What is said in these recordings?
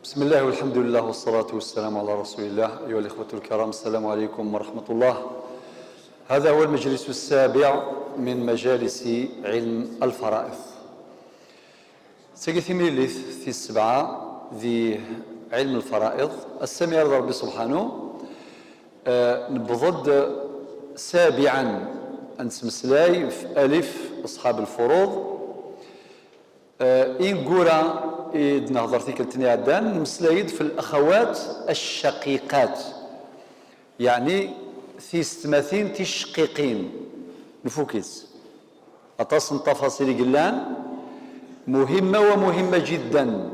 بسم الله والحمد لله والصلاة والسلام على رسول الله. أيها الإخوة الكرام، السلام عليكم ورحمة الله. هذا هو المجلس السابع من مجالس علم الفرائض. سيكثمي لي في السبعة ذي علم الفرائض السميع ربي سبحانه نبضد سابعا أنسمسلاي في ألف أصحاب الفروض إن قورا نهضر تيكلتني عدان مسلايد في الأخوات الشقيقات، يعني ثيستماثين تشقيقين نفوكيس أتصن تفاصيل قلان مهمة ومهمة جدا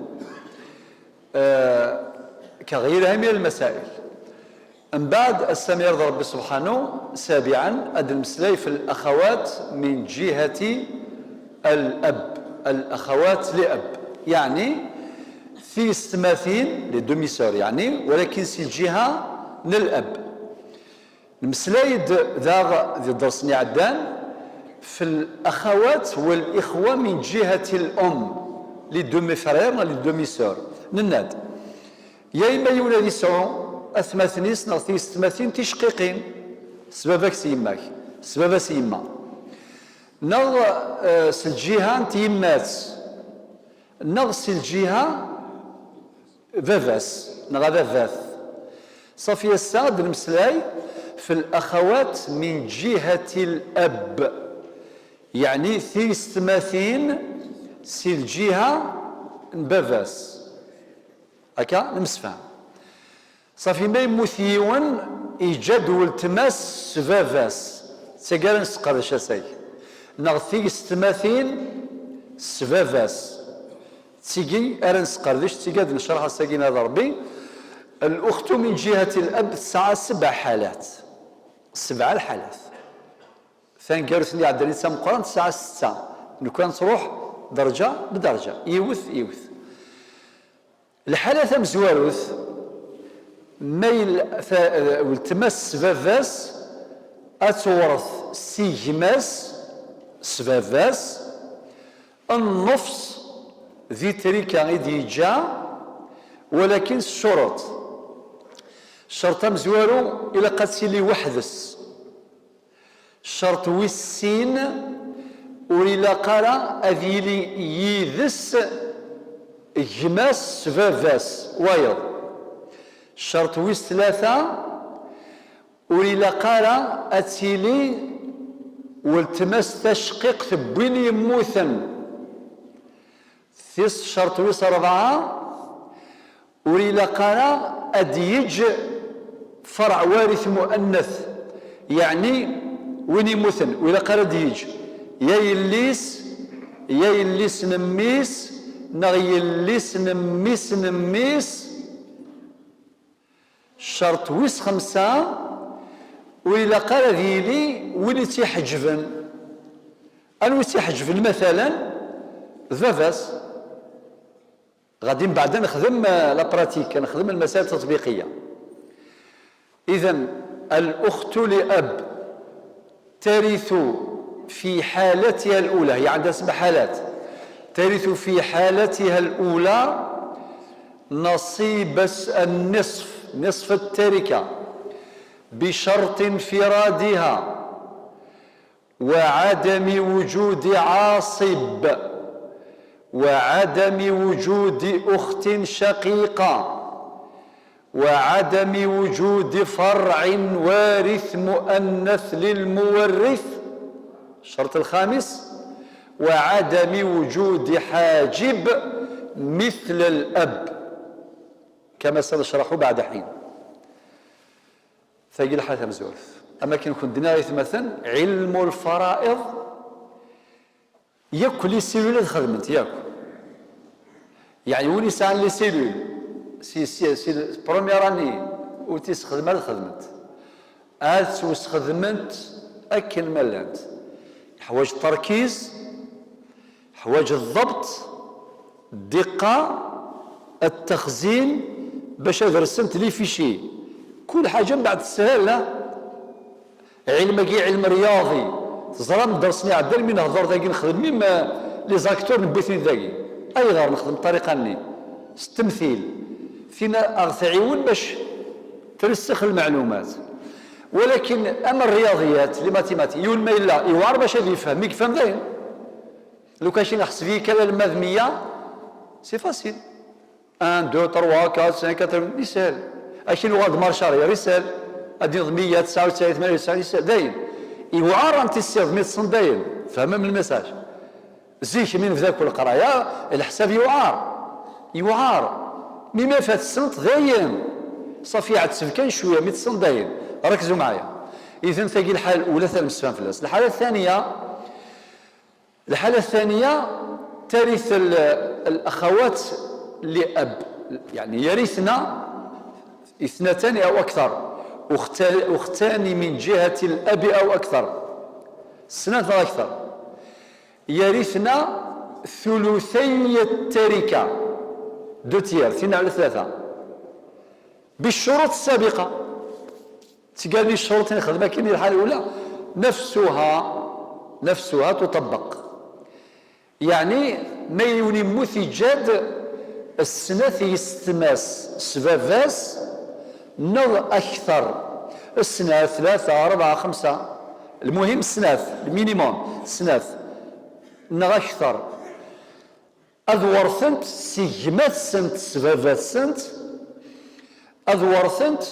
كغيرها من المسائل. من بعد السميع يرضى ربي سبحانه سابعا أد المسلاي في الأخوات من جهة الأب، الأخوات لأب، يعني في استماثين لدوميسور يعني، ولكن سي الجهة من الأب. المسلايد ذا درسني عدان في الأخوات والإخوة من جهة الأم لدومي فرير لدوميسور نناد يا إما يولد يسعو أثماثنيس نغثي استماثين تشقيقين سببك سيماك سبب سيما نغ سالجهة تيمات نغ سالجهة فافاس نغ فافاث صافي السعد المسلاي في الأخوات من جهة الأب، يعني ثيستماثين سي الجهة بافاس هكا نمسفها صافي ما يموثيون إيجاد والتماس فافاس تساقال نسقرش أساي نغثي استماثين سفافاس تيجي أرنس قردش تيجي نشرح الساقين هذا ربي. الأخت من جهة الأب تسعى 7 حالات، 7 الحالات ثاني قالوا عند الإنسان القرآن تسعى 6 كان تروح درجة بدرجة يوث الحالة مزواروث ميل والتمس سفافاس أتورث سيجماس سفافاس النفس ذي تريكا غيدي جا، ولكن الشرط شرط مزوارو إلا قد سيلي وحدس شرط ويسين وإلا قرا أذيلي يذس جماس سفافاس وايض شرط ويس 3 وإلا قرا أتيلي والتماس تشقيق ثبين يموثن ثيس شرط ويس 4 وإلا قرا أديج فرع وارث مؤنث، يعني وين يموثن وإلا قرا ديج يا يليس نميس نغ يليس نميس شرط ويس 5 وإلا قال ذيلي وين تيحجفن أنو تيحجفن مثلا فافاس غادي بعدا نخدم لا براتيك نخدم المسائل التطبيقية. إذن الأخت لأب ترث في حالتها الأولى، هي عندها 7 حالات، ترث في حالتها الأولى نصيب النصف نصف التركة بشرط انفرادها وعدم وجود عاصب وعدم وجود أخت شقيقة وعدم وجود فرع وارث مؤنث للمورث. الشرط الخامس وعدم وجود حاجب مثل الأب كما سنشرح بعد حين. ثقيل الحالة مزورث. أما كي نكون دناغيث مثلا علم الفرائض ياكل لي سيلول خدمت ياكل، يعني ولي سان لي سيلول سي بروميير اني وتستخدم خدمت ات وستخدمت اكل ملات حوايج التركيز حوايج الضبط الدقة التخزين باش رسمت لي فيشي كل حاجة من بعد السهل. لا علم رياضي تزرم درسني عدل من هضر ذاكي نخدم مما لي زاكتور نبيثني ذاكي أي غير نخدم بطريقة ني التمثيل فينا أغثعيون باش ترسخ المعلومات. ولكن أما الرياضيات لي ماتيماتيك يقول ما إلا يوار باش هذا يفهم يفهم داين. لو كان شي نحس فيه كذا الماذ 100 سي فاسيل 1 2 3 4 5 4 يسهل. اشي لغه مارشاريه يسهل ادي 199 98 يسهل داين. يوار انت السير 100 سنت داين فهم من المساج زيك من في ذاك القرايه الحساب يوعار مي ما فات السنت داين صافي عاد تسفكان شويه 100 سنت داين. ركزوا معايا. اذا ثقي الحاله الاولى ثالث فلاس. الحاله الثانيه ترث الاخوات لاب، يعني يرثنا اثنتان او اكثر، اختان من جهه الاب او اكثر، سنة او اكثر، يرثنا ثلثي التركه، 2 تيار 2 على 3 بالشروط السابقه. تقال لي الشروط اللي خدمها كاين الحاله الاولى نفسها تطبق. يعني ما ينمث جاد السنة يستماس سبافاس نغ أكثر السنة 3 4 5 المهم السنة المينيموم السنة نغ أكثر أذورثنت سيجمات سنت سبافات سنت أذورثنت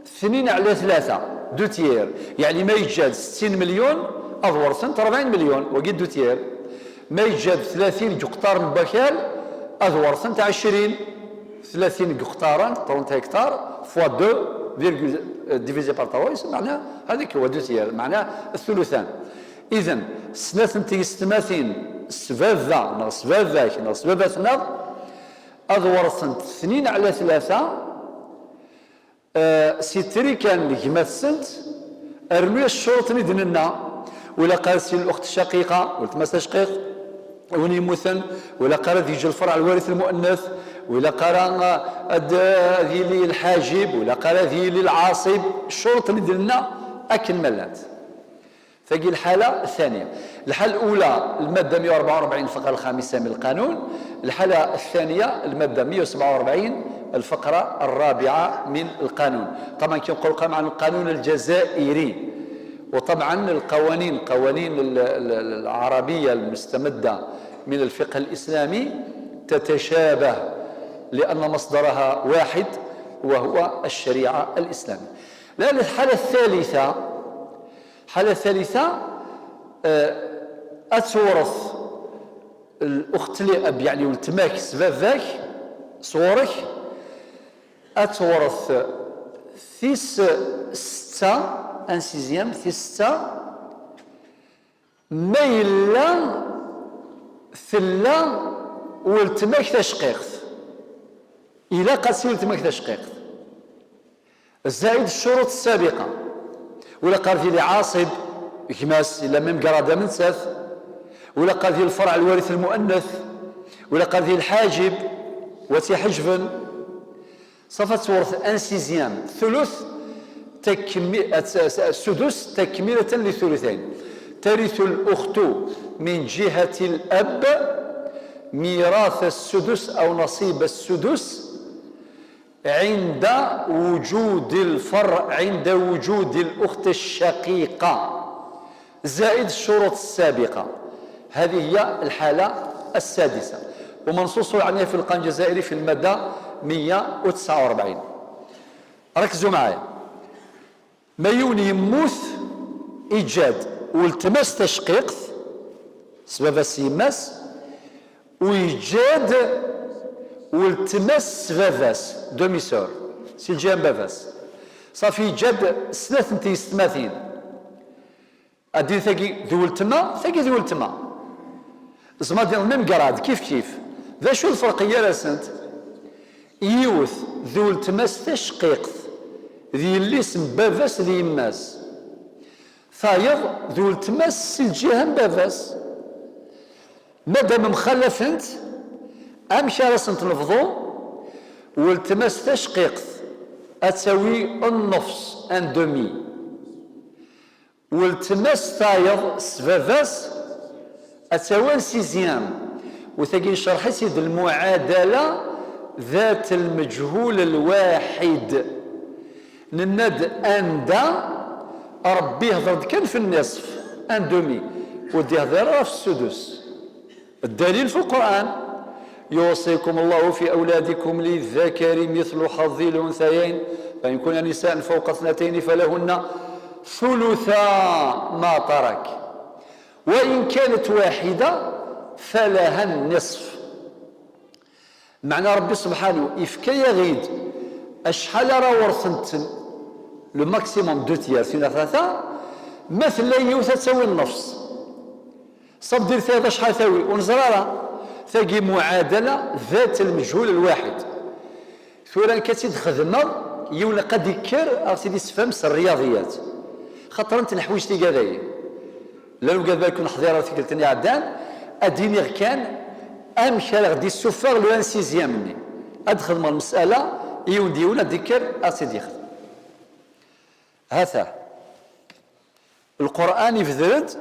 2 على 3 2 تير، يعني ما يجاد 60 مليون أذورثنت 40 مليون وقيد 2 تير. ما يجاد 30 قطار مبكال أذورثنت 20 30 قطارا 30 هكتار فوا 2 ديفيزي بار 3 معناه هذيك هو 2 تير معناه الثلثان. إذا سنة تيستماثين سبابة نغ سباباك نغ سباباتنا أذورثنت 2 على 3 سيتري كان لجمات سنت أرمي الشروط ندننا ولا قاسي الأخت الشقيقة والتماس شقيق وني مثل ولا قرا يجي الفرع الوارث المؤنث ولا قرا ذي الحاجب ولا قرا ذي العاصب الشروط اللي درنا اكملت. فقي الحاله الثانيه. الحاله الاولى الماده 144 الفقره الخامسه من القانون. الحاله الثانيه الماده 147 الفقره الرابعه من القانون. طبعا كنقول عن القانون الجزائري، وطبعا القوانين العربيه المستمده من الفقه الإسلامي تتشابه لأن مصدرها واحد وهو الشريعة الإسلامية. لأن الحالة الثالثة أتورث الأخت لأب يعني والتماك سبابك صورك أتورث ثيس 6 ان سيزيام ثيس 6 ميلا ثلا والتماك تشقيقت إلى قاسي والتماك تشقيقت زائد الشروط السابقة ولا قال في عاصب كماس إلا ميم قرادة من ساث ولا قال في الفرع الوارث المؤنث ولا قال في الحاجب وتحجبا صفت تورث ان سيزيام ثلث السدس تكملة للثلثين. ترث الأخت من جهة الأب ميراث السدس أو نصيب السدس عند وجود الفرع عند وجود الأخت الشقيقة زائد الشروط السابقة. هذه هي الحالة السادسة ومنصوص عليها في القانون الجزائري في المادة 149. ركزوا معايا. ما يموت إيجاد والتماس تشقيق سبب السيماس ويجاد والتماس سبافاس دومي سور سي الجيم بافاس صافي جاد 33 ادي ثقي ذو التما ثقي ذو التما زعما ديال ميم كراد كيف ذا شو الفرقيه راسنت يوث ذو التماس تشقيق ذي الاسم بافاس ذي يماس ثايض ذو التماس الجهه بافاس مادام مخلف انت امشي راسنت نفضو والتماس تشقيق اتساوي النفس ان دومي والتماس ثايض سفافاس اتساوي سيزيام وثقي شرح سيد المعادله ذات المجهول الواحد نند أندا ربي هضر كان في النصف ان دومي ودي هضر في السدس. الدليل في القرآن يوصيكم الله في أولادكم للذكر مثل حظ الأنثيين فإن كن نساء فوق 2 فلهن ثلثا ما ترك وإن كانت واحدة فلها النصف. معنى ربي سبحانه إفكايا غيد أشحال راه ورثنت لو ماكسيموم دو تيار سينا 3 مثلا يوثا تساوي النص صب دير ثلاثة شحال تساوي ونزرارة تلاقي معادلة ذات المجهول الواحد. ثورا كتسيد خدمة يولا قد يكر أو سيدي سفهمس الرياضيات خاطر انت الحوايج تي كذايا لا قال بالك نحضر في قلتني عدان اديني غير كان امشي غدي السفاغ لو ان سيزيام مني ادخل من المساله يودي ولا ذكر اسيدي يخدم هذا القران يفذرد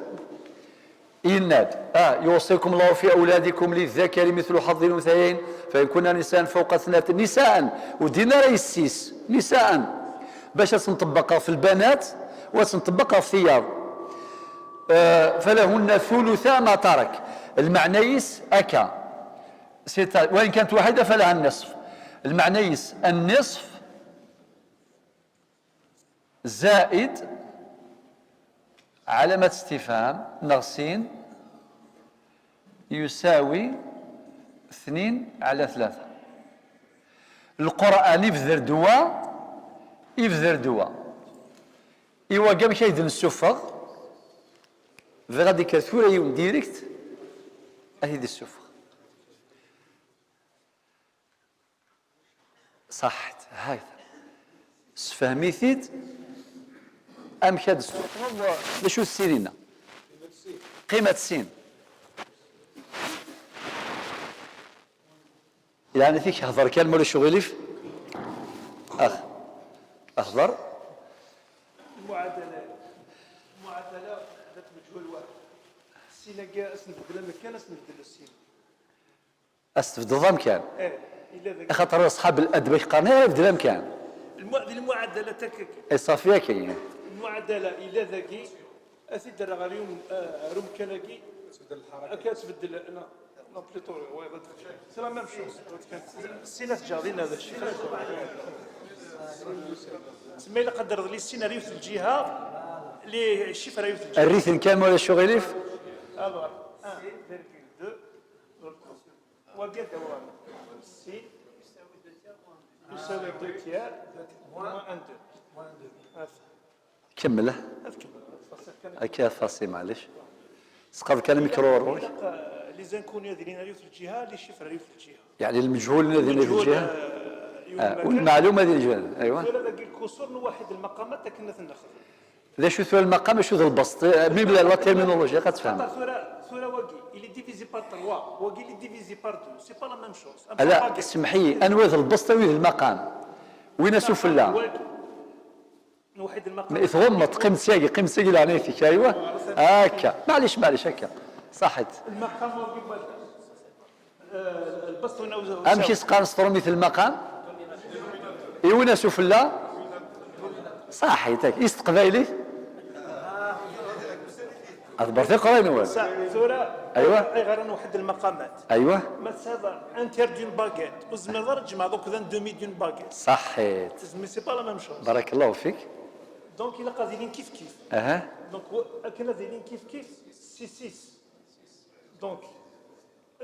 يناد يوصيكم الله في اولادكم للذكر مثل حظ الانثيين فان كنا نساء فوق 2 نساء ودينا راه يسيس نساء باش تنطبقها في البنات وتنطبقها في الثياب فلهن ثلثا ما ترك. المعنيس أكا وإن كانت واحدة فلها النصف. المعنيس النصف زائد علامة استفهام نغسين يساوي 2/3. القرآن يفذر دوا إوا قام كيدن السفغ غادي كثورة يوم ديريكت أهي دي السفغ صحت هكذا سفهميثيت أم كاد السفغ لشو السيرينا قيمة السين يعني فيك هضر كلمة ولا شغليف أخضر المعادلة ذات مجهول واحد السين كاع استنبدل المكان استنبدل السين استبدل الامكان الا ذاك خاطر اصحاب الادب يقارنوا يبدل الامكان المعادلة تكك اي صافيه كاين المعادلة الا ذاكي اسيد غير روم كناكي كتبدل انا بليطو سي لا ميم شوز السينات جاردين هذا الشيء تسمى الا قدر لي السيناريو في الجهه اللي الشفره في الجهه الريثم كامل ولا الشغيليف الوغ 1.2 وقت هو سي يساوي 2 تيار موان 2 كمله هكا فاصي معليش سقط كان الميكرو لي زانكونيو ديالنا في الجهه اللي الشفره في الجهه يعني المجهول الذي في الجهه والمعلومه ديال الجهه ايوا ولا باقي الكسور واحد المقامات كنا تناخذ لا شو ثوى المقام شو ذا البسط مي بلا لا تيرمينولوجي كتفهم ثورة واقي il est divisé par 3 واقي il est divisé par 2 c'est pas la même chose لا اسمحي انوي ذا البسط وذا المقام وين سفلا واحد المقام يتغمض قيم ساقي لعنيتك ايوا هكا معليش هكا صحت المقام واقي البسط امشي سقان سطر مثل المقام وين سفلا صحيتك استقبايلي اخبر في قرين ولا ثورة ايوا غير واحد المقامات ايوا مثلا انتر دون باغيت وزمر تجمع دوك دومي دون باغيت صحيت مي سي با لا ميم شوز بارك الله فيك دونك الا قادرين كيف دونك كنا دايرين كيف سي 6 دونك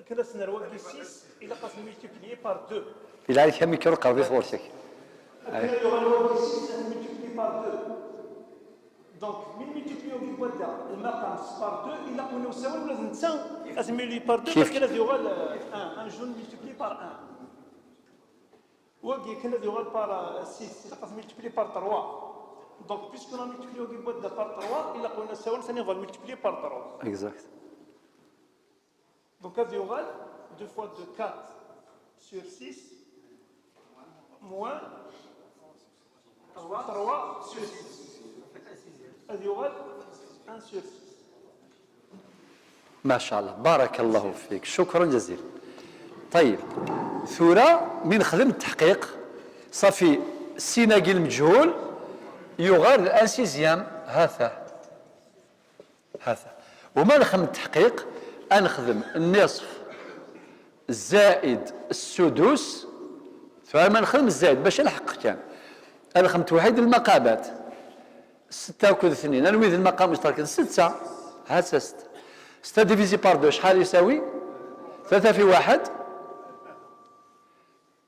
كنا سنرواقي 6 الا قاس ملتيبليي بار 2 الى عليك ميكرو قربي فورتك دونك من ملتيبليو كي بدا المقام بار 2 الا كنا نساوي ولا ننسى اسمي بار 2 باسكو كنا يغال ان جون ملتيبلي بار 1 واقي كنا يغال بار 6 الا قاس ملتيبلي بار 3 دونك بيسكو نا ملتيبليو كي بدا بار 3 الا كنا نساوي ثاني يغال ملتيبلي بار 3 اكزاكت دونك هذا يغال 2 fois 2 4 sur 6 moins 3 sur 6 هذا يغال 1 sur 6 ما شاء الله بارك الله فيك شكرا جزيلا طيب ثورة من خدم التحقيق صافي السيناقي المجهول يغار الانسيزيام هذا وما نخدم التحقيق أنخدم النصف زائد السدس فما نخدم الزائد باش نحقق كان أنا خدمت واحد المقامات 6 وكل 2 نويذ المقام مشترك 6 هات 6 ديفيزي بار 2 شحال يساوي 3 في 1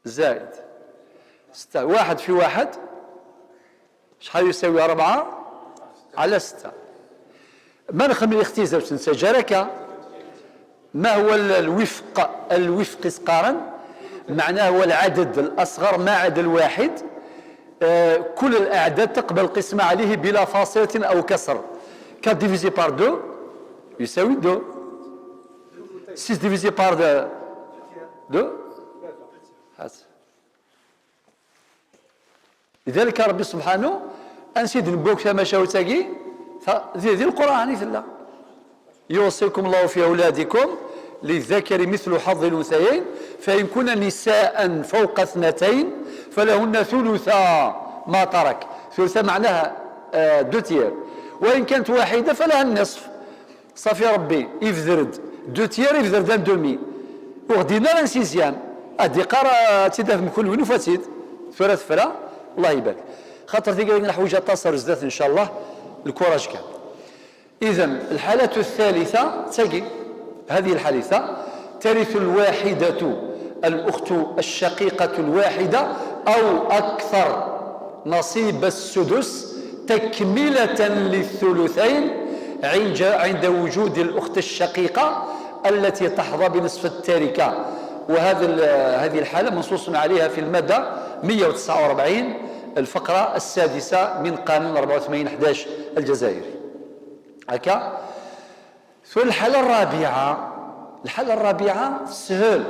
زائد 6 1 في 1 شحال يساوي 4 على 6 ما نخدم الاختزال باش ننسى جركة ما هو الوفق إسقارا معناه هو العدد الأصغر ما عدا الواحد كل الأعداد تقبل القسمة عليه بلا فاصلة أو كسر 4 ديفيزي بار 2 يساوي 2 6 ديفيزي بار 2 هات لذلك ربي سبحانه أنسيد نبوك كما شاوتاكي ذي القرآن ثلا يوصيكم الله في أولادكم للذكر مثل حظ الأنثيين فإن كن نساء فوق 2 فلهن ثلثا ما ترك ثلثا معناها 2 تير وإن كانت واحدة فلها النصف صافي ربي يفذرد 2 تير يفذرد ان دومي وغدينا لانسيزيام أدي قارة تدافع من كل وين وفاتيد ثلاث فرا الله يبارك خاطر ثقة الحويجة تصر زدات إن شاء الله الكوراج كان إذن الحالة الثالثة تجي هذه الحادثة ترث الواحدة الأخت الشقيقة الواحدة أو أكثر نصيب السدس تكملة للثلثين عند وجود الأخت الشقيقة التي تحظى بنصف التركة هذه الحالة منصوص عليها في المادة 149 الفقرة السادسة من قانون 84/11 الجزائري هكا. ثم الحالة الرابعة سهل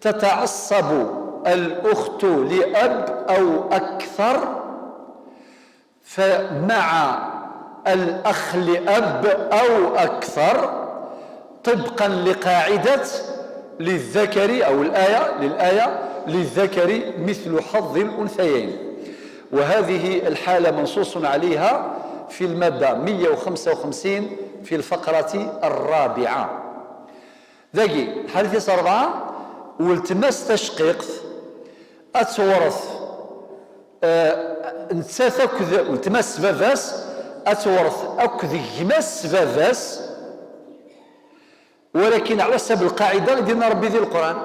تتعصب الأخت لأب أو أكثر فمع الأخ لأب أو أكثر طبقا لقاعدة للذكر أو للآية للذكر مثل حظ الأنثيين وهذه الحالة منصوص عليها في المادة 155 في الفقرة الرابعة. ذاكي الحالة 4 والتماس تشقيق أتورث نتساث أكذ والتماس فافاس أتورث أكذ جماس فافاس ولكن على حسب القاعدة اللي دينا ربي ذي القرآن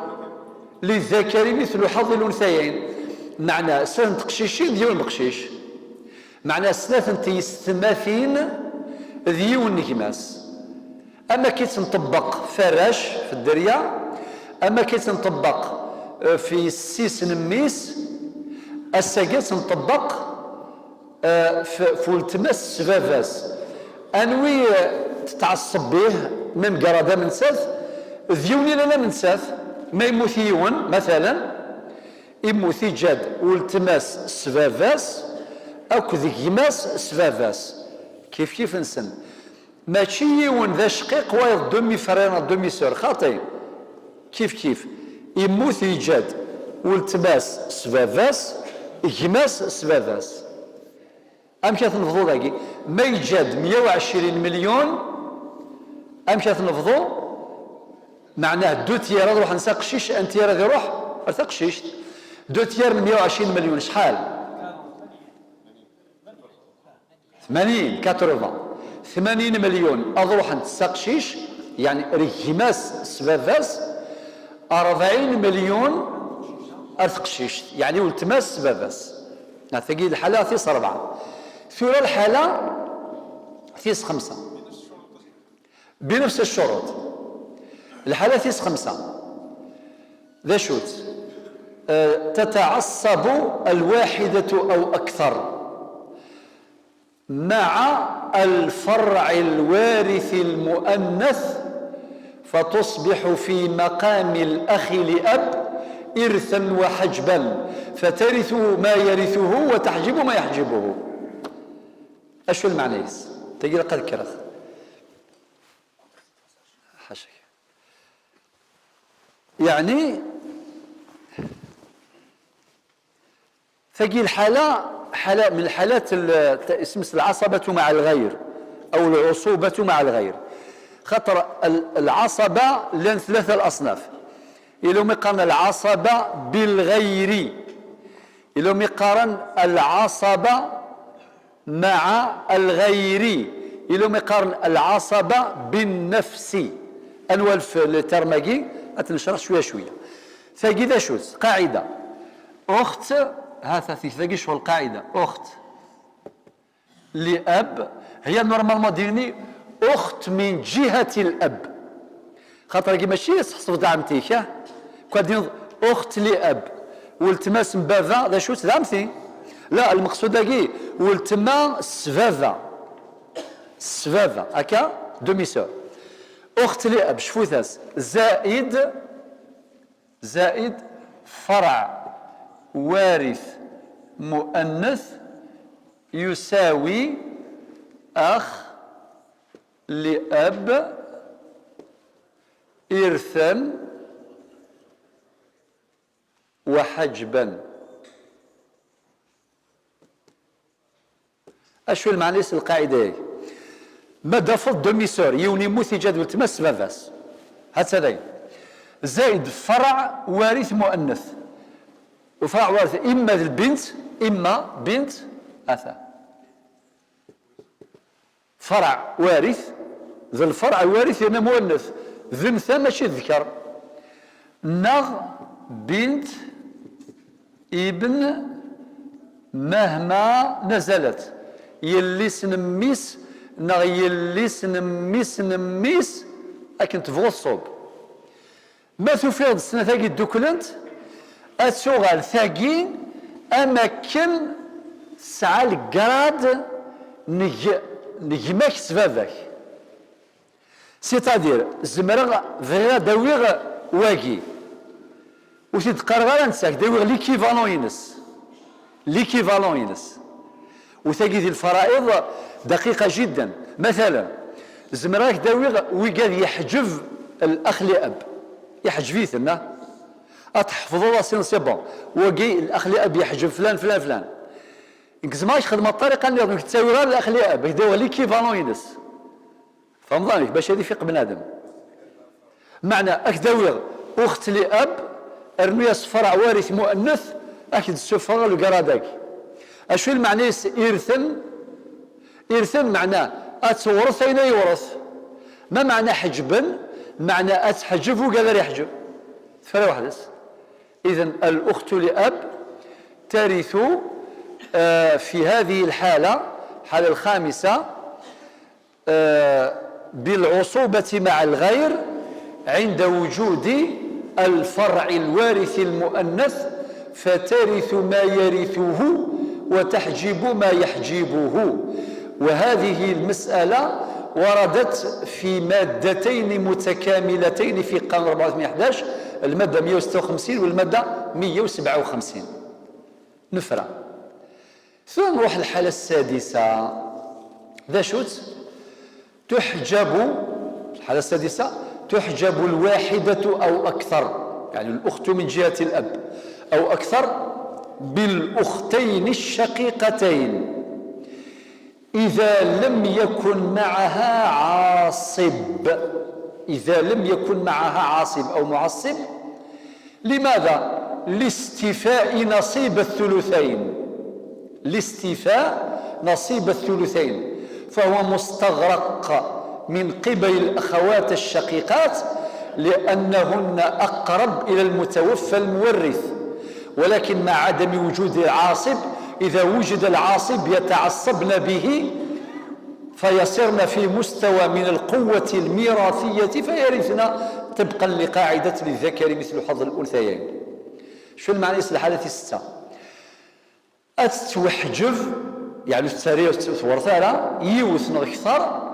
للذكر مثل حظ الأنثيين معنى سنة تقشيشين ديون بقشيش معنى سنة تيستماثين ديون نجماس أما كي تنطبق فراش في الدريا أما كي تنطبق في السيس نميس الساقات تنطبق في التماس فافاس أنوي تتعصب به من قرادة من ساث ذيوني لنا من ساث ما يموثيون مثلا يموثي جاد والتماس سفافاس أو كذيماس سفافاس كيف نسن ماشي يون ذا شقيق وايض دومي فرينا دومي سور خاطي كيف يموثي جاد والتماس سفافاس جماس سفافاس أمشي تنفضو ذاكي ما يجاد 120 مليون أمشي تنفضو معناه 2 تيار نروح نسقشيش ان تيار غادي يروح ارتقشيش 2 تيار من 120 مليون شحال 80 مليون اروح نسقشيش يعني ريماس سبافاس 40 مليون ارتقشيش يعني والتماس سبافاس هذه الحاله ثيس 4 ثورة الحاله ثيس 5 بنفس الشروط الحالة 5 ذا شوت تتعصب الواحدة أو أكثر مع الفرع الوارث المؤنث فتصبح في مقام الأخ لأب إرثا وحجبا فترث ما يرثه وتحجب ما يحجبه. أشو المعنى تقول قد كرث حشك يعني ثقي الحالة حالة من الحالات اسم العصبة مع الغير أو العصوبة مع الغير. خاطر العصبة لان ثلاثة الأصناف. إلى مقارن العصبة بالغير، إلى مقارن العصبة مع الغير، إلى مقارن العصبة بالنفس. أنواع الترمجي أتنشرح شوية شوية. ثقي ذا شوز قاعدة أخت، هذا ثقي شو القاعدة أخت لأب هي نورمالمون ديرني أخت من جهة الأب. خاطر كي ماشي صحصف دعمتيك كادين أخت لأب والتماس مبابا ذا شو دعمتي. لا المقصود كي والتما سفافا سفافا هكا دومي سور. أخت لأب شفوثاس زائد فرع وارث مؤنث يساوي أخ لأب إرثا وحجبا. أشو المعنى القاعدة ماذا فض دومي سور يوني موثي جدول تمس بافاس هذا زائد فرع وارث مؤنث. وفرع وارث إما البنت إما بنت أثا. فرع وارث ذا الفرع الوارث هنا مؤنث ذن ثم ماشي ذكر. نغ بنت ابن مهما نزلت يلي سنميس نغ يلي سنميس نميس أكن تبغى الصوب. ما تفيد السنة ثاقي الدوكلنت أتشغل ثاقي أماكن سعى القراد نجمك سبابك. سيتادير زمرغ ذرا داويغ واقي وسيد قرغان نساك داويغ ليكيفالون ينس وثاقي ذي الفرائض دقيقة جدا. مثلا زمرغ داويغ ويقاد يحجب الأخ لأب يحجب ثنا أتحفظوا راسين سي بون وقي الأخ لأب يحجب فلان فلان فلان إنكزماش خدم الطريقة اللي تساوي غير الأخ لأب يداوي ليكيفالون ينس. فهمت باش هذه فيق بنادم معنى أكداوي أخت لأب أرمياس فرع وارث مؤنث أكيد السفر القرادك. أشو المعنى إرثا معناه أتورث أين يورث. ما معنى حجبا معنى أتحجب وقادر يحجب فلا واحد. إذن الأخت لأب ترث في هذه الحالة الخامسة بالعصوبة مع الغير عند وجود الفرع الوارث المؤنث فترث ما يرثه وتحجب ما يحجبه. وهذه المسألة وردت في مادتين متكاملتين في قانون 411 المادة 156 والمادة 157. نفرع ثم نروح الحالة السادسة ذا شوت تحجب. الحالة السادسة تحجب الواحدة أو أكثر يعني الأخت من جهة الأب أو أكثر بالأختين الشقيقتين إذا لم يكن معها عاصب. إذا لم يكن معها عاصب أو معصب. لماذا؟ لاستيفاء نصيب الثلثين. لاستيفاء نصيب الثلثين فهو مستغرق من قبل الأخوات الشقيقات لأنهن أقرب إلى المتوفى المورث. ولكن مع عدم وجود العاصب إذا وجد العاصب يتعصبن به فيصرن في مستوى من القوة الميراثية فيرثن طبقا لقاعدة للذكر مثل حظ الأنثيين. شو المعنى الحالة الستة؟ أتتوحجب يعني السرير تورثها يوثن أكثر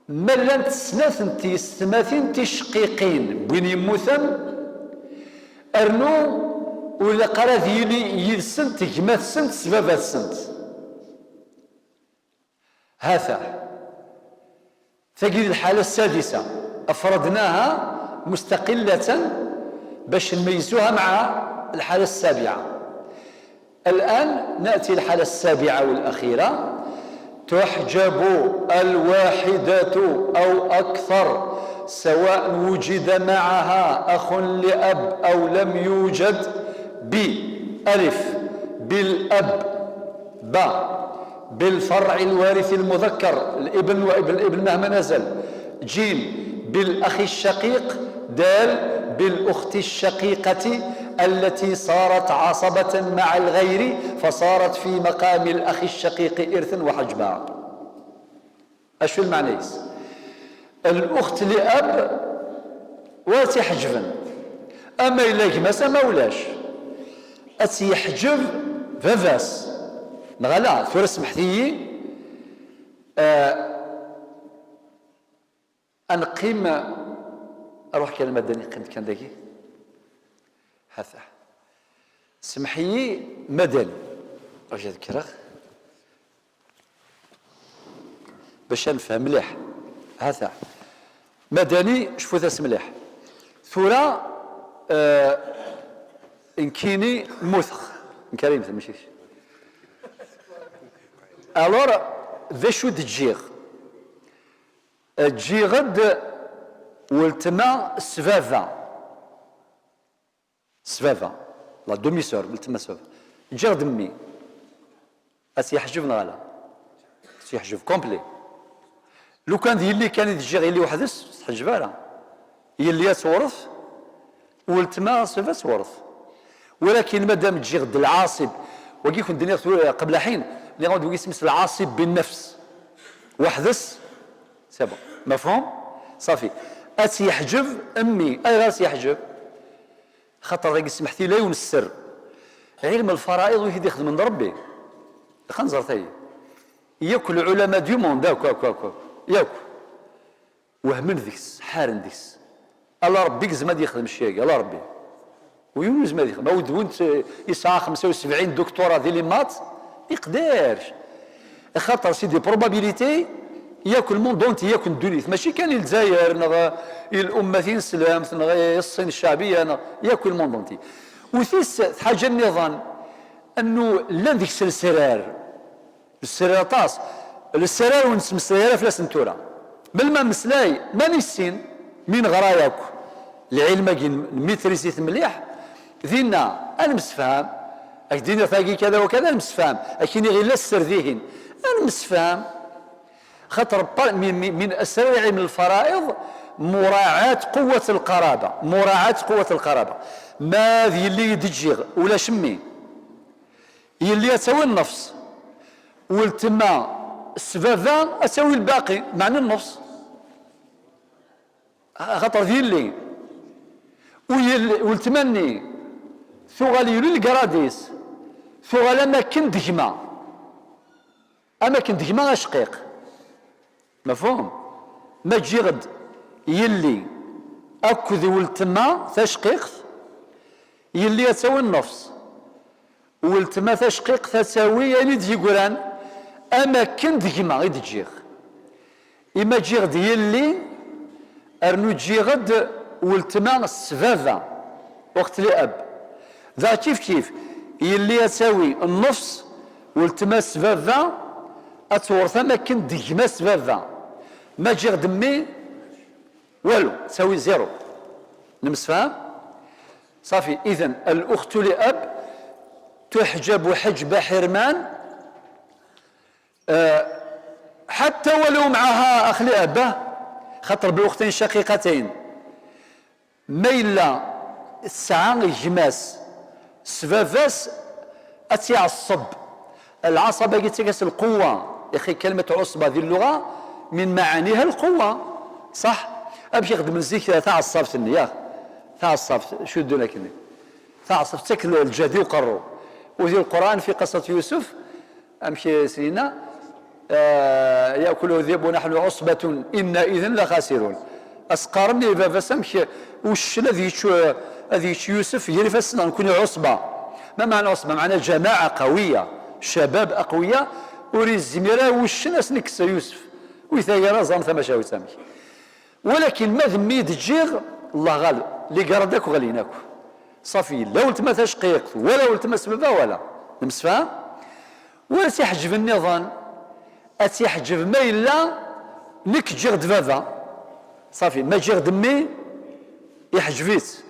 ملان تسناثن تيستماثين تشقيقين بين يموثن أرنو ولا قرات يلي يلسنت جمات سنت سبابات سنت هذا. تجد الحالة السادسة أفردناها مستقلة باش نميزوها مع الحالة السابعة. الآن نأتي الحالة السابعة والأخيرة: تحجب الواحدة أو أكثر سواء وجد معها أخ لأب أو لم يوجد بألف بالأب، ب بالفرع الوارث المذكر الابن وابن الابن مهما نزل، جيم بالأخ الشقيق، دال بالأخت الشقيقة التي صارت عصبة مع الغير فصارت في مقام الأخ الشقيق إرثا وحجبا. أشو المعنى؟ الأخت لأب واتي حجبا، أما إلا كماس ما ولاش أتي يحجب فافاس نغلا ثورس محثيي أنقيم أروح كلمة داني قيمت كان داكي هذا سمحيي مدني واش نذكره باش نفهم مليح. هذا مدني شفو ذا مليح ثورة انكيني موثخ كريم ماشي الور ذا شو تجيغ تجي غد ولتما سفافا لا دومي سور ولتما سفافا جيغ دمي اسيحجب نغالا سيحجب كومبلي. لو كان يلي كان يجي غير اللي وحدس تحجبها يلي تورث ولتما سفا تورث. ولكن مادام تجي غد العاصب وكي كنت الدنيا قبل حين اللي غادي اسم العاصب بالنفس وحدس سبا مفهوم صافي. أسيحجب أمي أي غاس يحجب خاطر راك سمحتي لا ينسر علم الفرائض ويهد يخدم من ربي خنزر ثاني ياكل العلماء دو موند ياك وهمن ذيكس حارن ذيكس الله ربي زعما يخدم الشيء الله ربي ويوز ما يخدم ما ودونت يسعى 75 دكتوراه ديال المات يقدرش خاطر سيدي بروبابيليتي ياكل الموند دونتي ياكل الدنيا ماشي كان الجزائر الامتين السلام الصين الشعبيه ياكل الموند دونتي. وثيس حاجه النظام انه لا ذيك السرير طاس السرير ونسم السرير فلاس نتورا بالما مسلاي ما نسين من غراياك العلم ميتريزيت مليح ذينا انا مسفهم اكدينا فاقي كذا وكذا مسفهم اكيني غير لا السر ذيهن انا مسفهم خاطر من اسرار علم الفرائض مراعاة قوة القرابة ما ذي اللي يدجيغ ولا شمي يلي يسوي النفس والتما السفافة اسوي الباقي معنى النفس خاطر ذي اللي والتمني ثغال يولي القراديس ثغال اماكن دجمة شقيق مفهوم ما تجي غد يلي اكد ولتما تشقيق يلي يساوي النفس ولتما تشقيق تساوي يعني تجي قران اماكن دجمة غير تجيغ اما تجي غد يلي ارنو تجي غد ولتما السفافة وقت لأب ذا كيف يلي يساوي النفس ولتما السفافة اتورث اماكن دجمة سفافة ما تجي غد مي والو تساوي زيرو نمسفهم صافي. اذن الاخت لأب تحجب حجب حرمان حتى ولو معها اخ لأبه خاطر بالاختين شقيقتين ميلا الساعة جماس سفافاس اتيعصب العصبة قلت القوة يا اخي كلمة عصبة ذي اللغة من معانيها القوة صح ابشي يخدم الزيك تعصبت النية تعصبت شو دون كني تعصبت تاكل الجدي وقرو وذي القرآن في قصة يوسف امشي سنينا يأكل الذئب ونحن عصبة إنا إذن لخاسرون أسقارني فافاس امشي وش الذي يوسف يرفسنا نكون عصبة. ما معنى عصبة؟ معنى جماعة قوية شباب أقوياء وري الزميرة وش ناس نكس يوسف ويثايرا زان ثما شاوي سامي. ولكن ما ذمي تجيغ الله غالب اللي قردك وغليناك صافي لا ولت ما تشقيق ولا ولت ما سببه ولا نمسفهم ولا تيحجب النظام اتيحجب ما الا نك جيغ دفافا صافي ما جيغ دمي يحجبيت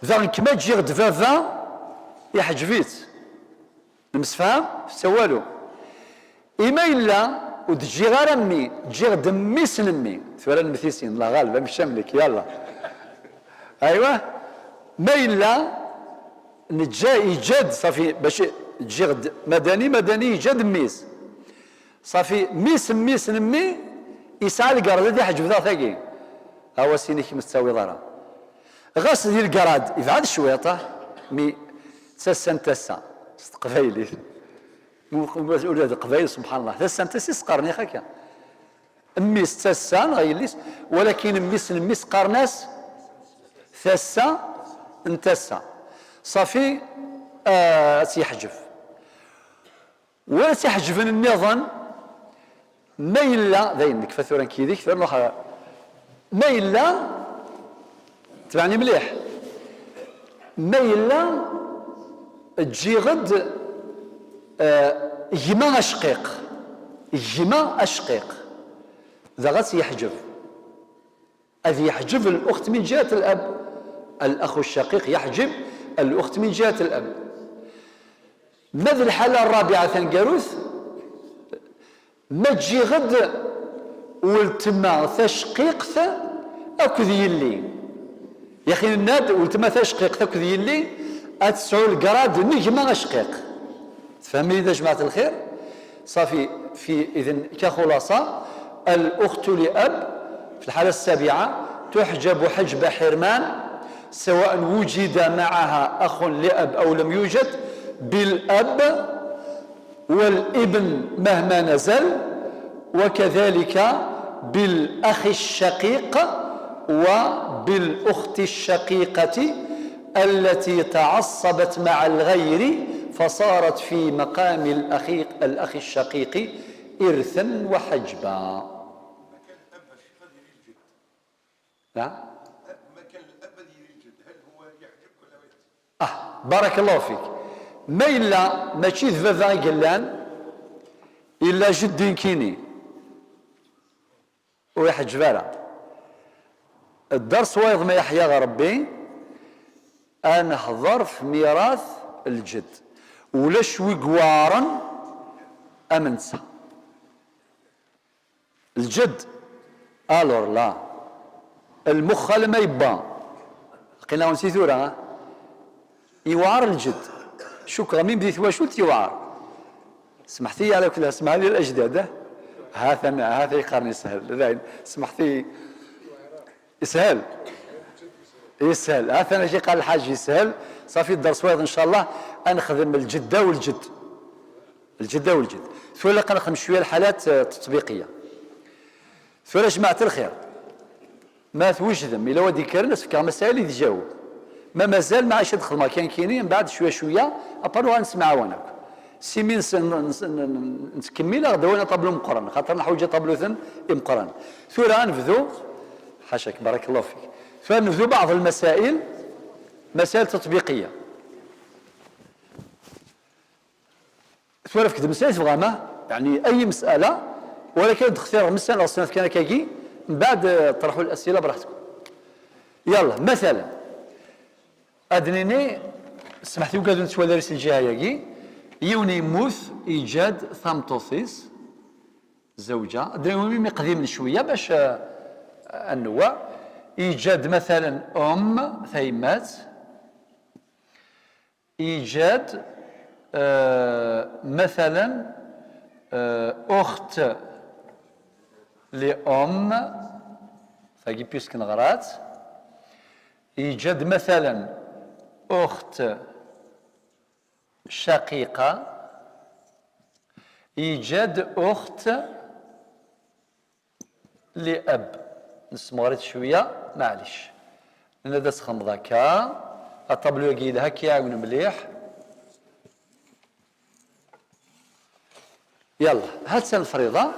ذاك ما جيغ دفافا يحجبيت نمسفهم سوالو إما إلا وتجي غير أمي تجي دمي سنمي ثورة المثيسين الله غالب مش شاملك يلا أيوة ما إلا نتجا يجد صافي باش تجي مدني يجد ميس صافي ميس نمي يسعى القراد يحجب ذا ثقي هو سينيك مستوي ضرا غاس ديال القراد يبعد الشويطة مي تسا قبايلي ولاد القبائل سبحان الله تسا انت سقرني خاكا ميس تسا غيليس ولكن ميس قرناس ثسا انتسا صافي تيحجف ولا تيحجف النظام ما إلا ذاينك فثورا كيديك ثورا ما إلا تبعني مليح ما إلا تجي غد يما أشقيق ذا غاس يحجب أذ يحجب الأخت من جهة الأب الأخ الشقيق يحجب الأخت من جهة الأب ماذا الحالة الرابعة ثنقاروث ما تجي غد ولتما تشقيق أكذ يلي يا أخي الناد ولتما تشقيق أكذ يلي أتسعو القراد نجمة أشقيق تفهمني إذا جماعة الخير صافي في إذن كخلاصة الأخت لأب في الحالة السابعة تحجب حجب حرمان سواء وجد معها أخ لأب أو لم يوجد بالأب والابن مهما نزل وكذلك بالأخ الشقيق وبالأخت الشقيقة التي تعصبت مع الغير فصارت في مقام الأخ الشقيق إرثا وحجبا. نعم مكان الأب يوجد هل هو يحجب ولا لا يحجب؟ بارك الله فيك. ما إلا ماشي ذبابا قلان إلا جد كيني ويحجب على الدرس وايض ما يحيى ربي أنا حضر في ميراث الجد ولا شوي قوارا أمنسى الجد ألور لا المخ لما يبان لقينا ونسيتورا يوعر الجد شكرا مين بديت واشوت يوعر سمحتي على كلها اسمها لي الأجداد هذا يقارني سهل سمحتي يسهل هذا أنا شي قال الحاج يسهل صافي الدرس وايض إن شاء الله أنخدم الجدة والجد ثم نخدم شوية الحالات التطبيقية ثم جماعة الخير ما توجدم إلا ودي كرنس في مسائل يتجاوب ما مازال ما عادش يدخل ما كان كاينين من بعد شوية أبروها نسمع وانك سيمين نكمل غدا وانا طابلو مقرن خاطر نحوج طابلو ثن مقرن ثم نبذو حاشاك بارك الله فيك فنبذو بعض المسائل مسائل تطبيقية ثم في مسائل فغامة يعني أي مسألة ولكن تختار مسألة أصلا كان كاكي من بعد طرحوا الأسئلة براحتكم يلا مثلا أدنيني سمحتي وكادو نتسوى دارس الجهة ياكي يوني موث إيجاد ثامتوثيس زوجة أدري مي قديم شوية باش النوع إيجاد مثلا أم ثيمات إيجاد مثلا أخت لأم ثاقي بيسك نغرات إيجاد مثلا أخت شقيقة إيجاد أخت لأب نسمغريت شوية معليش لأن هذا سخن ذاكا الطابلو يقيل هكا يعاون مليح يلا هاد الفريضة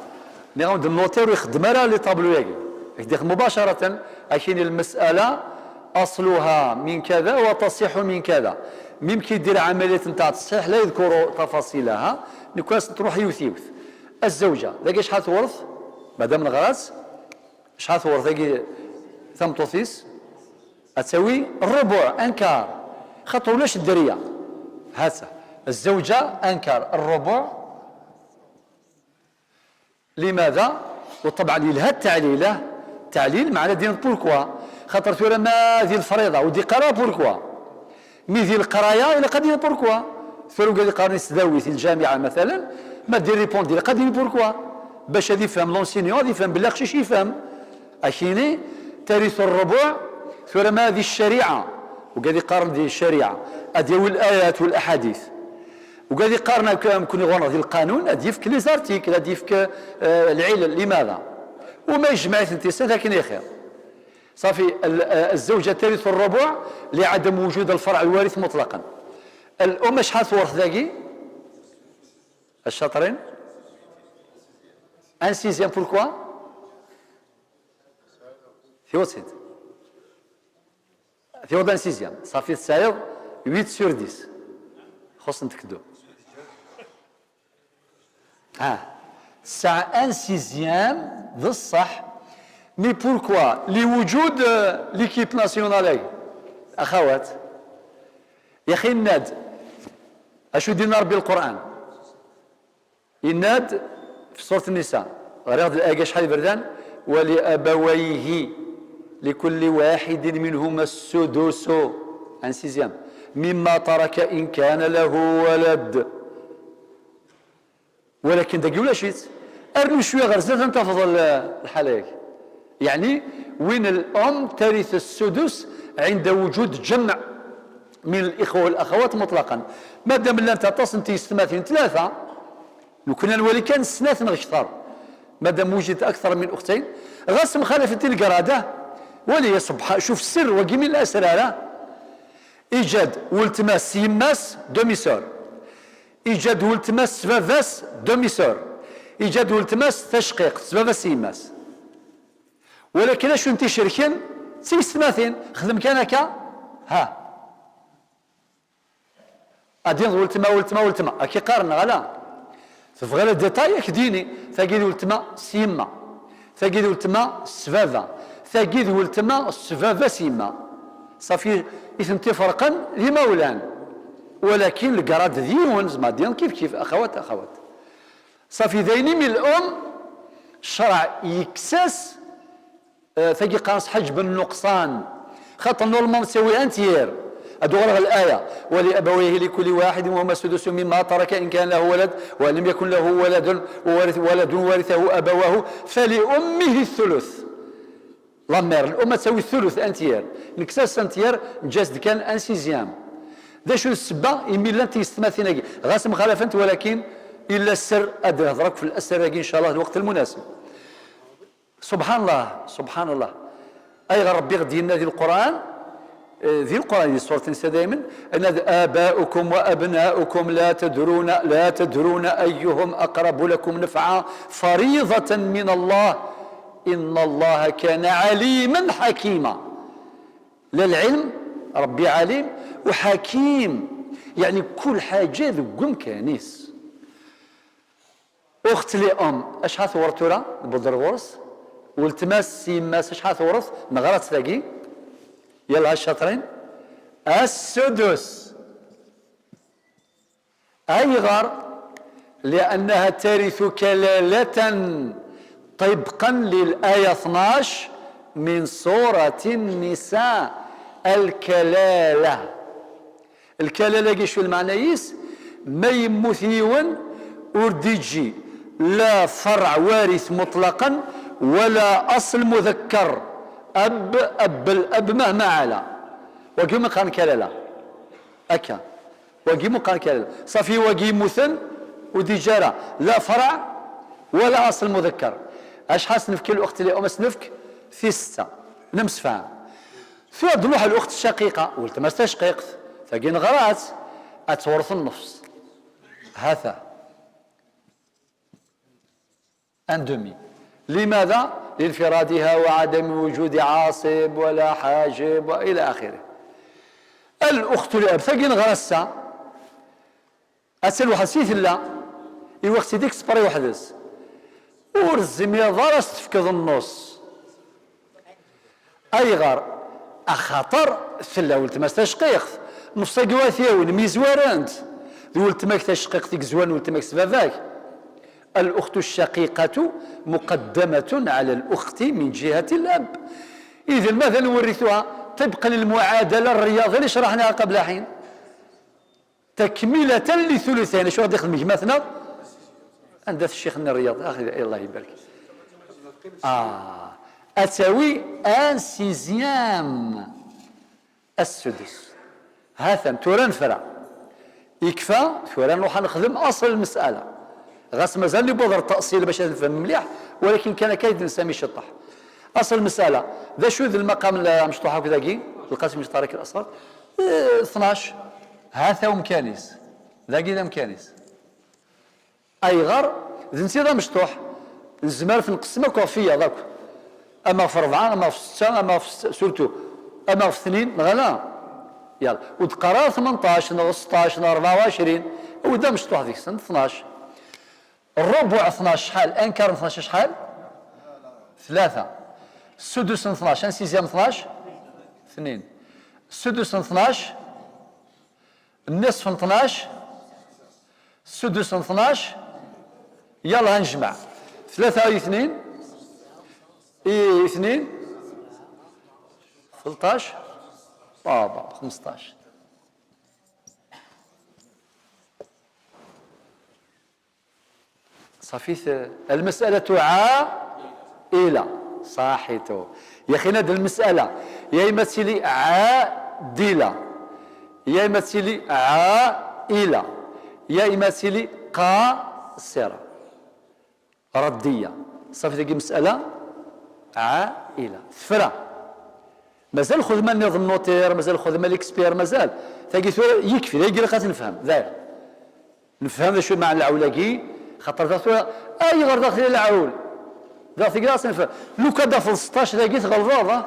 اللي غنبدا النوتير ويخدم راه لي طابلو ياكي يدير مباشرة لكن المسألة أصلها من كذا وتصح من كذا. ممكن يدير عملية نتاع التصحيح لا يذكر تفاصيلها، نكواس تروح يوثيوث. الزوجة ذاك شحال تورث مادام الغراس، شحال تورث ذاك ثمطوثيس تساوي الربع انكار، خاطر ولاش الدريه هاسه الزوجه انكار الربع. لماذا؟ وطبعا لها التعليله، تعليل معنى ديال بوركوا، خاطر تقول ما ذي الفريضه ودي قرا بوركوا، مي ذي القرايه الى قد بوركوا، ثلو قال قارني سداوي في الجامعه مثلا ما دير ريبوندي الى قد بوركوا، باش هذا يفهم لونسينيون هذا يفهم بالله خشيش يفهم. اكيني ترث الربع ثم ما هذه الشريعه وقال يقارن دي الشريعه اديو الايات والاحاديث، وقال يقارن كون يغون ديال القانون ادي يفك لي زارتيكل ادي يفك العلل. لماذا؟ وما يجمع ثنتيسات لكن خير. صافي الزوجه ترث الربع لعدم وجود الفرع الوارث مطلقا. الام شحال تورث ذاكي؟ الشاطرين ان سيزيام. بوركوا؟ ثيوتسيد ثيوض ان سيزيام. صافي تساير 8 sur 10 خص نتكدو. ساعة ان سيزيام ذا الصح. مي بوركوا؟ لوجود ليكيب ناسيونالي. اخوات يا اخي الناد اشو دينا ربي القران الناد في سوره النساء غير الايه شحال بردان ولابويه لكل واحد منهما السدس ان سيزيام مما ترك ان كان له ولد. ولكن داك ولا شيت ارنو شويه غير زاد تنتفض الحاله، يعني وين الام ترث السدس عند وجود جمع من الاخوه والاخوات مطلقا. ما دام لا تصل انت ستماثل ثلاثه لو كنا الولي كان سناثن اكثر، ما دام وجد اكثر من اختين غاس مخالفه القراده. ولي سبحان شوف السر وقي من الاسرار ايجاد والتماس يماس دوميسور، ايجاد والتماس فافاس دوميسور، ايجاد والتماس تشقيق سبافاس يماس. ولكن اش انت شركين سيستماثين خدم كان هكا ها ادين ولتما اكي قارن غلا تبغى لا ديتاي كديني ثقيل ولتما سيما ثقيل ولتما سفافا ثقيل ولتما سفافا سيما. صافي اثم تفرقا لمولان، ولكن القراد ديون زعما ديال كيف اخوات. صافي ذايني من الام الشرع يكسس ثقي قاص حجب النقصان، خاطر نورمال تساوي انتيير ادو غير الايه ولابويه لكل واحد وهما السدس مما ترك ان كان له ولد وان لم يكن له ولد ورثه ابواه فلامه الثلث. لامير الام تساوي الثلث انتيير، نكساس انتيير جاز كان ان سيزيام. ذا شو السبه يمي لا تيستماثيناكي غاس مخالفه، ولكن الا السر ادري هضرك في الاسر ان شاء الله الوقت المناسب. سبحان الله اي غير ربي غدي لنا ذي القران ذي سورة النساء دائما ان اباؤكم وابناؤكم لا تدرون ايهم اقرب لكم نفعا فريضة من الله ان الله كان عليما حكيما. للعلم ربي عليم وحكيم، يعني كل حاجه ذو كانيس. اخت لي ام اشحال ثورتورا البدر غورس والتماس سيماس شحال ثورث نغرات تلاقي يلا الشاطرين السدس اي غار لانها ترث كلاله طبقا للايه 12 من سوره النساء. الكلاله كيش المعنى يس ما يمثيون ورديجي لا فرع وارث مطلقا ولا اصل مذكر الاب مهما علا وقيم قان كلاله اكا وقيم قان كلاله صافي وقيم مثن وديجاره لا فرع ولا اصل مذكر. اش حاس نفك الاخت اللي امس نفك في 6 نمسفها في ضلوح الاخت الشقيقه والتماس تشقيق ثقين غرات اتورث النفس هذا ان دومي لماذا؟ لانفرادها وعدم وجود عاصب ولا حاجب وإلى آخره. الأخت لأب ثقين غرسة أسأل واحد سيث لا الوقت ديك سبري وحدس ورزم يضرس تفكض النص أي غار أخطر ثلا ولتماس تشقيق نفس قواثيا والميزوارنت ولتماك تشقيق تيك زوان ولتماك سباباك. الأخت الشقيقة مقدمة على الأخت من جهة الأب. إذا ماذا نورثها؟ طبقا للمعادلة الرياضية اللي شرحناها قبل حين تكملة لثلثين. شو غادي يخدم مثلا عند الشيخنا الرياض أخي الله يبارك أتساوي ان سيزيام السدس. هذا تورا نفرع يكفى تورا نروح نخدم أصل المسألة غاس مازال بودر التأصيل باش نفهم مليح ولكن كان كايد نسامي شطح. أصل المسألة ذا شو ذا المقام المشطوح هكذاكي القاسم مشترك الأصفر 12 هذا ومكانيس ذاكي ذا مكانيس أي غر ذا نسير مشطوح الزمار في نقسمه كوفية ذاك أما في 4 أما في 6 أما في سورتو أما في 2 غلا يلا وتقرا 18 16 24 وذا مشطوح ذيك السنة 12 الربع 12 شحال انكار 12 شحال 3 السدس 12 سيزيام 12 2 السدس 12 النصف 12 السدس 12 يلا هنجمع 3 أي 2 إي 2 13 بابا 15 صافي. المسألة عائلة صاحيتو يا أخي هذه المسألة يا إما تسيلي عادلة يا إما تسيلي عائلة يا إما تسيلي قاصرة ردية. صافي تلقي مسألة عائلة ثفرة مازال خدمة النظام النوتير مازال خدمة الإكسبير مازال تلقي يكفي لا يقرا نفهم ذاك نفهم شو معنى العولاقي خاطر ذاك أي غير داخل العول ذاك كلاس نفهم لو كدافض 16 ذاك غلظاظة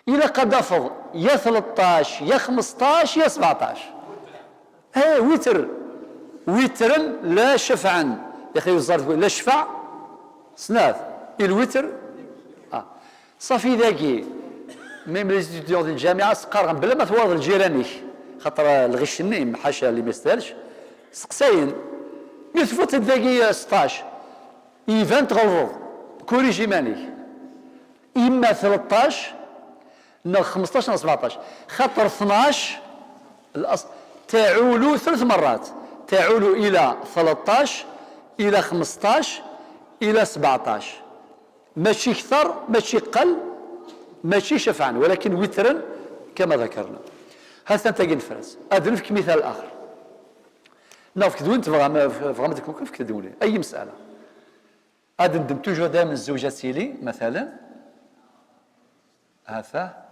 إلا كدافض يا 13 يا 15 يا 17 وتر وترا لا شفعا يا أخي وزارة تقول لا شفع سناث الوتر صافي ذاكي ميم لي ستوديون ديال الجامعه سقار بلا ما توارد الجيراني خاطر الغش النيم حاشا اللي ما يستاهلش سقساين ملي تفوت ذاكي 16 ايفان تغلظ كوريجي ماني اما 13 نا 15 نا 17 خاطر 12 الاصل تعول 3 مرات تعول الى 13 الى 15 الى 17 ماشي اكثر ماشي قل ماشي شفعا ولكن وترا كما ذكرنا. هذا تنتقي نفرز أدرك مثال آخر نافك دوين فغامتك ممكن فيك تدولي أي مسألة أدندم توجو دائما الزوجة سيلي مثلا هذا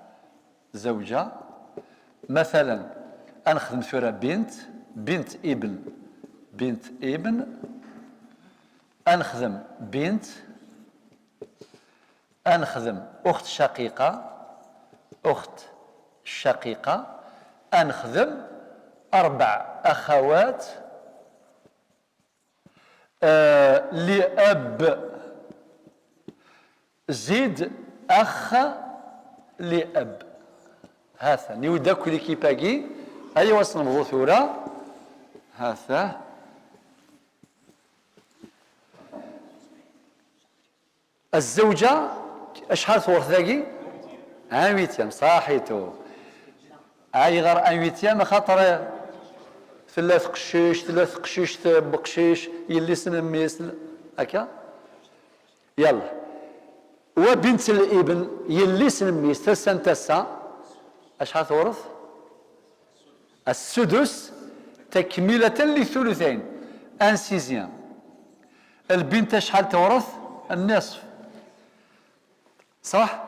زوجة مثلا أنخدم ثورة بنت ابن أنخدم بنت أنخدم أخت شقيقة أنخدم 4 أخوات لأب زيد أخ لأب. هذا نيودا كل كيباكي أي وصل مضوثورة هذا الزوجة أشحال ثورث ذاكي؟ ويتيام صاحيتو أي غير ويتيام خاطر ثلاث قشيش بقشيش يلي سنميس هكا يلا وبنت الابن يلي سنميس تسن تسا أشحال ثورث؟ السدس تكملة للثلثين ان سيزيام. البنت أشحال تورث؟ النصف صح.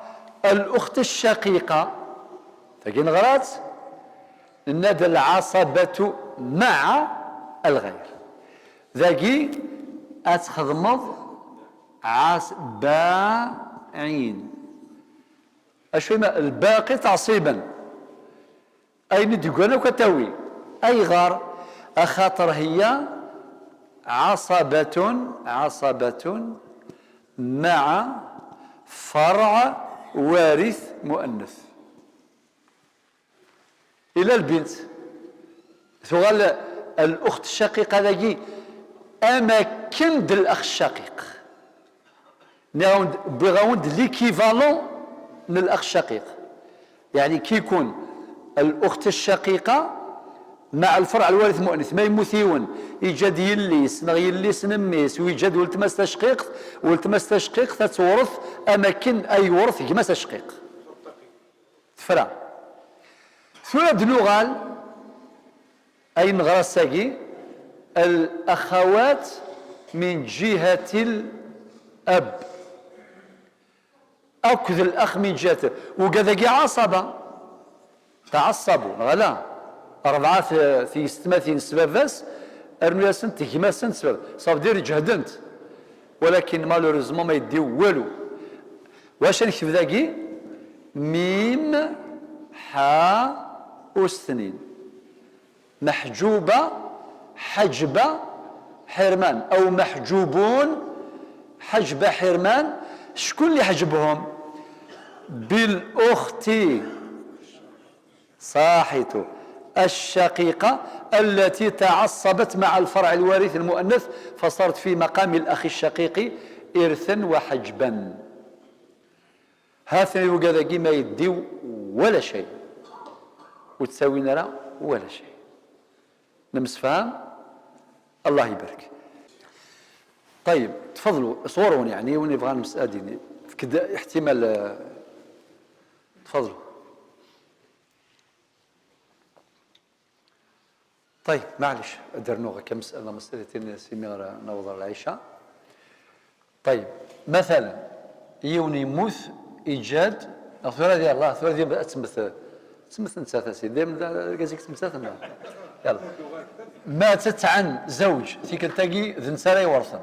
الأخت الشقيقة تكين غرات نادى العصبة مع الغير ذاكي أتخدمض باعين. اش ما الباقي تعصيبا اي ندقنا وكتاوي اي غار اخاطر هي عصبة مع فرع وارث مؤنث. الى البنت ثغال الاخت الشقيقه ذاكي اماكن د الاخ الشقيق بغاوند ليكيفالون من الاخ الشقيق، يعني كي يكون الاخت الشقيقه مع الفرع الوارث المؤنث ما يموثيون يجد يليس نغ يليس نميس ويجد ولتمس تشقيق ولتمس تشقيق تتورث اماكن اي ورث كما تشقيق تفرع ثلاث دلوغال اي نغرساكي الاخوات من جهه الاب اكذ الاخ من جهته وكذاكي عصبه تعصبوا غلا أربعة في ستماثين سباباس أرنياسن تهماسن سباب صاف دير جهدنت ولكن مالوريزمون ما يديو والو. واش نكتب ذاكي ميم حا أستنين محجوبة حجبة حرمان أو محجوبون حجبة حرمان. شكون اللي حجبهم؟ بالأخت صاحته الشقيقة التي تعصبت مع الفرع الوارث المؤنث فصارت في مقام الأخ الشقيق إرثا وحجبا. هاثني وكذا ما يديو ولا شيء وتساوي نرى ولا شيء. نمس فهم الله يبارك. طيب تفضلوا صورون يعني ونبغى المسألة ديني كدا احتمال تفضلوا. طيب معلش درنوغا كمسألة مسألتين سيمير نوضر العيشة. طيب مثلا يوني موث إيجاد أثورة ديال الله أثورة ديال تمثل نساء سيدي كازيك تمثل يلا ماتت عن زوج تيكلتاكي ذن ساري ورثا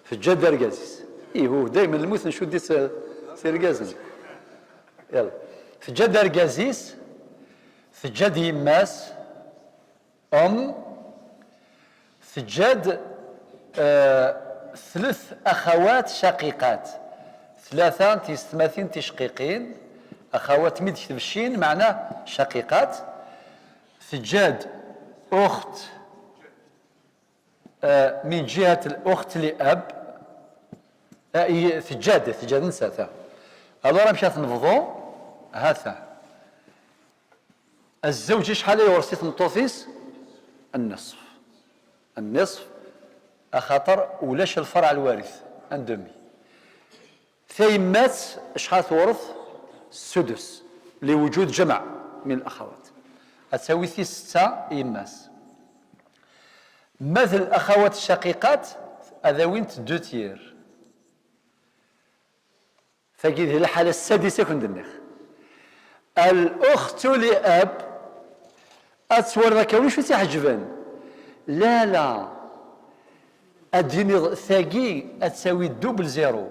في الجد رقازيس هو دائما الموث نشو دي سير رقازن يلا في الجد رقازيس في الجد يماس في الجد ثلاث أخوات شقيقات ثلاثة تيستماثين تشقيقين أخوات ميد تبشين معناه شقيقات. في الجد أخت من جهة الأخت لأب في الجد نساء ألورا مشات نفضو هذا الزوج شحال يورث مطوفيس النصف أخاطر ولاش الفرع الوارث اندمي ثيمات شحال تورث السدس لوجود جمع من الأخوات أتساوي 6 يماس. مثل الأخوات الشقيقات أذاوينت 2 تير فكيد هي الحالة السادسة كندنخ الأخت لأب أتصور ذاك وش تحجبن لا أديني ثاقي أتساوي دوبل زيرو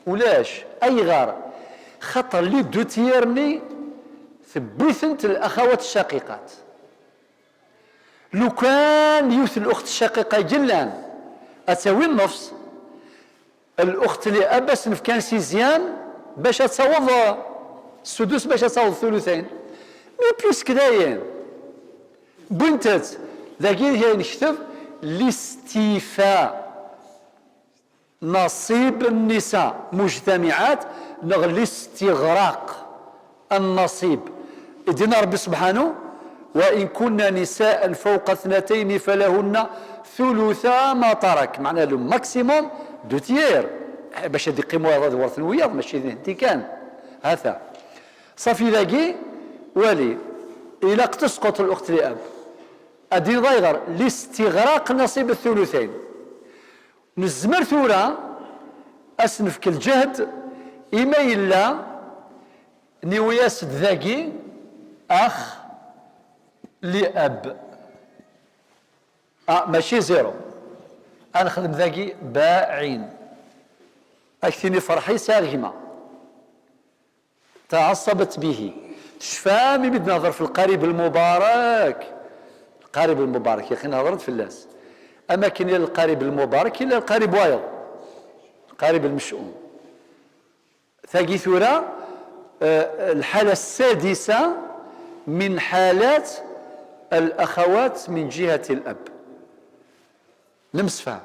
ولاش أي غار خطر لي 2 تيرني ثبثنت الأخوات الشقيقات لو كان يوث الأخت الشقيقة جلان أتساوي النص الأخت لأب سنف كان سيزيان باش تصوض السدس باش تصوض الثلثين مي بلوس كداين بنتت ذاكي هي نكتب لاستيفاء نصيب النساء مجتمعات نغ لاستغراق النصيب. إدنا ربي سبحانه وإن كنا نساء فوق 2 فلهن ثلثا ما ترك معناه لو ماكسيموم 2 تيير باش يقيموا هذا الورث الوياض ماشي انت كان هذا صافي لاقي ولي الى تسقط الاخت لاب ادي ضايغر لاستغراق نصيب الثلثين نزمر ثورة اسنفك الجهد اما الا نيوياس ذاكي اخ لاب ماشي زيرو انا خدم ذاكي باعين أكثني فرحي ساغمة تعصبت به تشفى من نظر في القريب المبارك. القريب المبارك يا أخي نهضرت في اللاس، أما كاين القريب المبارك إلا القريب وايض القريب المشؤوم. ثاقي ثورة الحالة السادسة من حالات الأخوات من جهة الأب. نمسفها